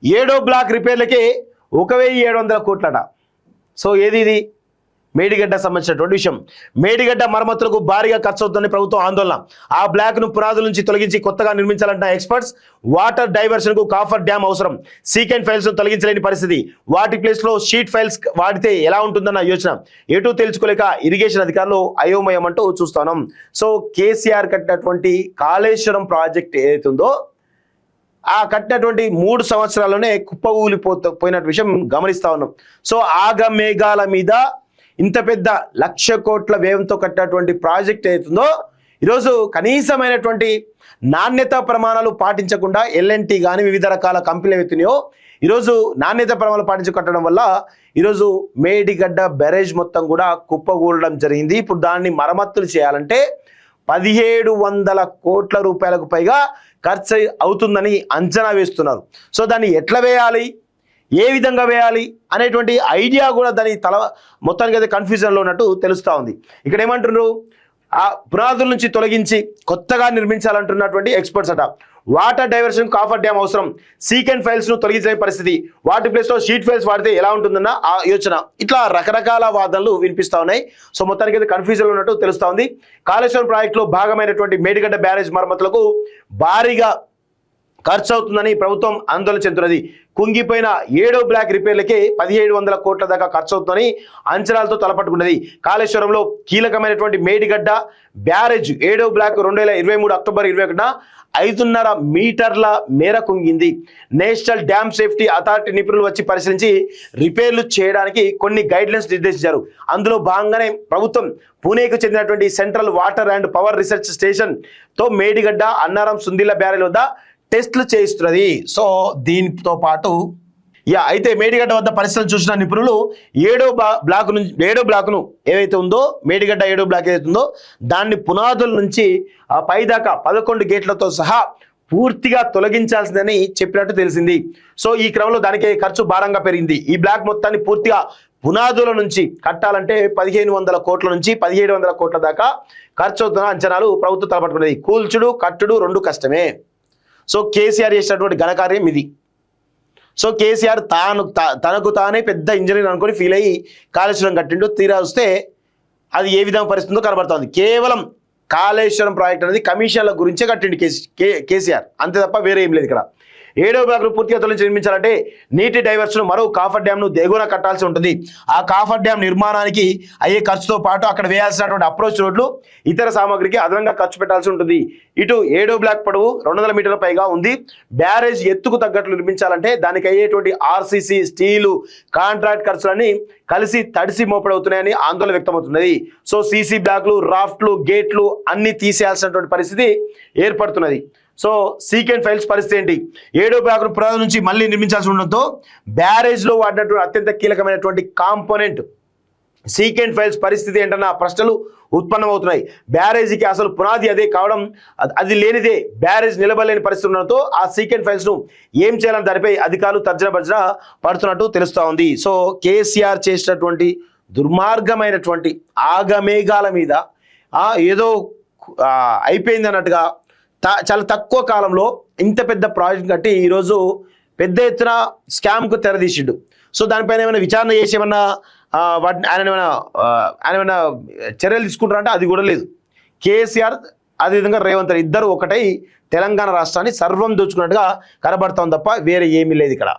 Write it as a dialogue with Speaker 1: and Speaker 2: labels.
Speaker 1: ఏడో black రిపేర్లకే 1700 కోట్లట. So ఏది ఇది? మేడిగడ్డ సంబంధించినటువంటి విషయం. మేడిగడ్డ మరమ్మతులకు భారీగా ఖర్చు అవుతుందని ప్రభుత్వం ఆందోళన. ఆ బ్లాక్ను పునాదుల నుంచి తొలగించి కొత్తగా నిర్మించాలంటున్న ఎక్స్పర్ట్స్. వాటర్ డైవర్షన్కు కాఫర్ డ్యామ్ అవసరం. సీకెండ్ ఫైల్స్ను తొలగించలేని పరిస్థితి. వాటి ప్లేస్లో షీట్ ఫైల్స్ వాడితే ఎలా ఉంటుందన్న యోచన. ఎటు తెలుసుకోలేక ఇరిగేషన్ అధికారులు అయోమయం అంటూ చూస్తున్నాం. సో కేసీఆర్ కట్టినటువంటి కాళేశ్వరం ప్రాజెక్ట్ ఏదైతుందో ఆ కట్టినటువంటి 3 సంవత్సరాల్లోనే పోయిన విషయం గమనిస్తా ఉన్నాం. సో ఆగమేఘాల మీద ఇంత పెద్ద 1,00,000 కోట్ల వ్యయంతో కట్టినటువంటి ప్రాజెక్ట్ ఏదైతుందో ఈరోజు కనీసమైనటువంటి నాణ్యత ప్రమాణాలు పాటించకుండా ఎల్ఎన్టీ కానీ వివిధ రకాల కంపెనీలు అవుతున్నాయో ఈరోజు నాణ్యత ప్రమాణాలు పాటించకట్టడం వల్ల ఈరోజు మేడిగడ్డ బ్యారేజ్ మొత్తం కూడా కుప్పగూడడం జరిగింది. ఇప్పుడు దాన్ని మరమ్మతులు చేయాలంటే 1700 కోట్ల రూపాయలకు పైగా ఖర్చు అవుతుందని అంచనా వేస్తున్నారు. సో దాన్ని ఎట్లా వేయాలి, ఏ విధంగా వేయాలి అనేటువంటి ఐడియా కూడా దాని మొత్తానికి అయితే కన్ఫ్యూజన్లో ఉన్నట్టు తెలుస్తూ ఉంది. ఇక్కడ ఏమంటున్నారు, ఆ పునాదుల నుంచి తొలగించి కొత్తగా నిర్మించాలంటున్నటువంటి ఎక్స్పర్ట్స్ అట. వాటర్ డైవర్షన్ కాఫర్ డ్యామ్ అవసరం. సీకెండ్ ఫైల్స్ను తొలగించే పరిస్థితి. వాటి ప్లేస్లో షీట్ ఫైల్స్ వాడితే ఎలా ఉంటుందన్న ఆ యోచన. ఇట్లా రకరకాల వాదనలు వినిపిస్తూ ఉన్నాయి. సో మొత్తానికి అయితే కన్ఫ్యూజన్లో ఉన్నట్టు తెలుస్తూ ఉంది. కాళేశ్వరం ప్రాజెక్టులో భాగమైనటువంటి మేడిగడ్డ బ్యారేజ్ మరమ్మతులకు భారీగా ఖర్చు అవుతుందని ప్రభుత్వం ఆందోళన చెందుతున్నది. కుంగిపోయిన 7వ బ్లాక్ రిపేర్లకే 1700 కోట్ల దాకా ఖర్చు అవుతుందని అంచనాలతో తలపట్టుకున్నది. కాళేశ్వరంలో కీలకమైనటువంటి మేడిగడ్డ బ్యారేజ్ 7వ బ్లాక్ 2023 అక్టోబర్ 21న 5.5 మీటర్ల మేర కుంగింది. నేషనల్ డ్యామ్ సేఫ్టీ అథారిటీ నిపుణులు వచ్చి పరిశీలించి రిపేర్లు చేయడానికి కొన్ని గైడ్లైన్స్ నిర్దేశించారు. అందులో భాగంగానే ప్రభుత్వం పూణేకు చెందినటువంటి central water and power research స్టేషన్తో మేడిగడ్డ అన్నారం సుందిల్ల బ్యారేజ్ వద్ద టెస్టులు చేయిస్తున్నది. సో దీంతో పాటు అయితే మేడిగడ్డ వద్ద పరిస్థితులు చూసిన నిపుణులు 7వ బ్లాక్ను ఏవైతే ఉందో మేడిగడ్డ 7వ బ్లాక్ ఏదైతే ఉందో దాన్ని పునాదుల నుంచి పైదాకా 11 గేట్లతో సహా పూర్తిగా తొలగించాల్సిందని చెప్పినట్టు తెలిసింది. సో ఈ క్రమంలో దానికి ఖర్చు భారంగా పెరిగింది. ఈ బ్లాక్ మొత్తాన్ని పూర్తిగా పునాదుల నుంచి కట్టాలంటే 1500 కోట్ల నుంచి 1700 కోట్ల దాకా ఖర్చు అవుతున్న అంచనాలు ప్రభుత్వం తలపట్టుకున్నది. కూల్చుడు కట్టుడు 2 కష్టమే. సో కేసీఆర్ చేసినటువంటి ఘనకార్యం ఇది. సో కేసీఆర్ తనకు తానే పెద్ద ఇంజనీర్ అనుకొని ఫీల్ అయ్యి కాళేశ్వరం కట్టిండు. తీరా వస్తే అది ఏ విధంగా పరిస్థితుందో కనబడుతుంది. కేవలం కాళేశ్వరం ప్రాజెక్ట్ అనేది కమిషన్ల గురించే కట్టిండు కేసీఆర్, అంతే తప్ప వేరే ఏం లేదు ఇక్కడ. 7వ బ్లాక్ను పూర్తిగా తొలగించి నిర్మించాలంటే నీటి డైవర్షన్ మరో కాఫర్ డ్యామ్ను దిగువన కట్టాల్సి ఉంటుంది. ఆ కాఫర్ డ్యామ్ నిర్మాణానికి అయ్యే ఖర్చుతో పాటు అక్కడ వేయాల్సినటువంటి అప్రోచ్ రోడ్లు ఇతర సామాగ్రికి అదనంగా ఖర్చు పెట్టాల్సి ఉంటుంది. ఇటు 7వ బ్లాక్ పొడవు 200 మీటర్ల పైగా ఉంది. బ్యారేజ్ ఎత్తుకు తగ్గట్లు నిర్మించాలంటే దానికి అయ్యేటువంటి ఆర్సీసీ స్టీలు కాంట్రాక్ట్ ఖర్చులన్నీ కలిసి తడిసి మోపడవుతున్నాయని ఆందోళన వ్యక్తమవుతున్నది. సో సీసీ బ్లాక్లు, రాఫ్ట్లు, గేట్లు అన్ని తీసేయాల్సినటువంటి పరిస్థితి ఏర్పడుతున్నది. సో సీకెండ్ ఫైల్స్ పరిస్థితి ఏంటి? 7వ బ్లాక్ పునాదుల నుంచి మళ్ళీ నిర్మించాల్సి ఉండడంతో బ్యారేజ్లో వాడినటువంటి అత్యంత కీలకమైనటువంటి కాంపోనెంట్ సీకెండ్ ఫైల్స్ పరిస్థితి ఏంటన్న ప్రశ్నలు ఉత్పన్నమవుతున్నాయి. బ్యారేజీకి అసలు పునాది అదే కావడం, అది లేనిదే బ్యారేజ్ నిలబడలేని పరిస్థితి ఉండడంతో ఆ సీకెండ్ ఫైల్స్ను ఏం చేయాలని దానిపై అధికారులు తర్జన భర్జన పడుతున్నట్టు తెలుస్తూ ఉంది. సో కేసీఆర్ చేసినటువంటి దుర్మార్గమైనటువంటి ఆగమేఘాల మీద ఏదో అయిపోయింది అన్నట్టుగా చాలా తక్కువ కాలంలో ఇంత పెద్ద ప్రాజెక్ట్ కట్టి ఈరోజు పెద్ద ఎత్తున స్కామ్కు తెరదీసిండు. సో దానిపైన ఏమైనా విచారణ చేసి ఏమన్నా వాటిని ఆయన ఏమైనా చర్యలు తీసుకుంటారంటే అది కూడా లేదు. కేసీఆర్ అదేవిధంగా రేవంత్ ఇద్దరు ఒకటై తెలంగాణ రాష్ట్రాన్ని సర్వం దోచుకున్నట్టుగా కనబడతాం తప్ప వేరే ఏమీ లేదు ఇక్కడ.